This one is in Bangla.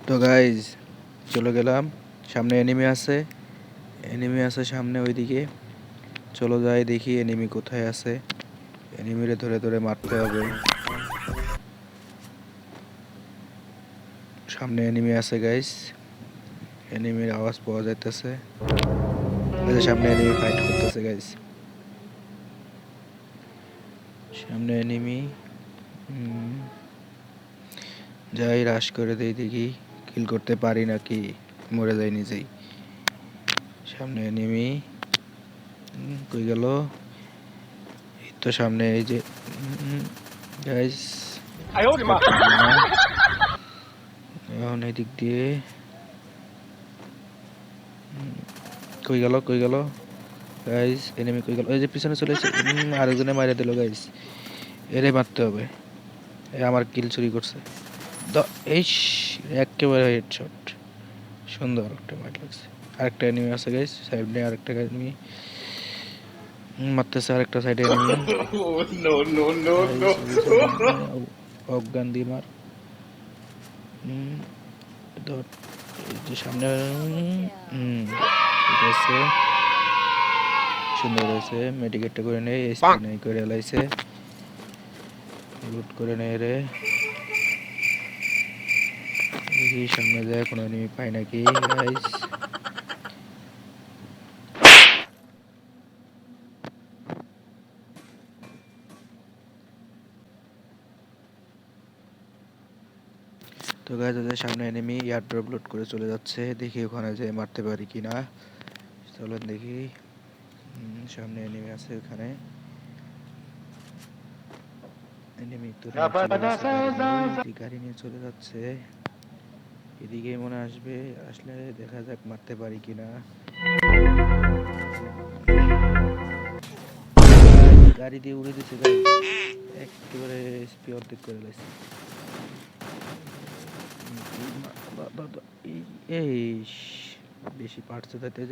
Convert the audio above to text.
তো গাইজ চলে গেলাম, সামনে এনিমি আছে সামনে ওইদিকে। চলো যাই দেখি এনিমি কোথায় আছে। এনিমিরে ধরে ধরে মারতে হবে। সামনে এনিমি আছে গাইজ, এনিমির আওয়াজ পাওয়া যাইতেছে। সামনে এনিমি ফাইট করতেছে গাইজ, সামনে এনিমি। যাই রাশ করে দেই দেখি কিল করতে পারি নাকি, মরে যাই নিজেই। সামনে এনিমি কই গেল? এই তো সামনে, এই যে গাইস এখন এই দিক দিয়ে কই গেল গাইস? এনিমি কই গেল? এই যে পিছনে চলে এসেছে, আরেকজনে মাইরা দিল গাইস। এরে মারতে হবে, এ আমার কিল চুরি করছে। এইস, একেবারে হেডশট, সুন্দর একটা মার লাগছে। আরেকটা এনিমি আছে গাইস সাইডে, আরেকটা এনিমি মারতেছে, আরেকটা সাইডে এনিমি। অজ্ঞান দিয়ে মার। এই যে সামনে, ঠিক আছে, সুন্দর হয়েছে। মেডিকেটটা করে নেই, এসপি নাই করে এলাইছে, লুট করে নেই রে। দেখি সামনে যায় কোনো এনিমি পাই নাকি গাইস। তো গাইস ওদের সামনে এনিমি এয়ারড্রপ লুট করে চলে যাচ্ছে, দেখি ওখানে যেয়ে মারতে পারি কিনা। চলেন দেখি, সামনে এনিমি আছে ওখানে। এনিমি তো গাড়ি নিয়ে চলে যাচ্ছে, এদিকে মনে আসবে, আসলে দেখা যাক মারতে পারি কিনা। গাড়ি দিয়ে উড়ে দিচ্ছে গাইস, একেবারে স্পি অর্ধেক করে লাইছে। এই বেশি পারছে তাতে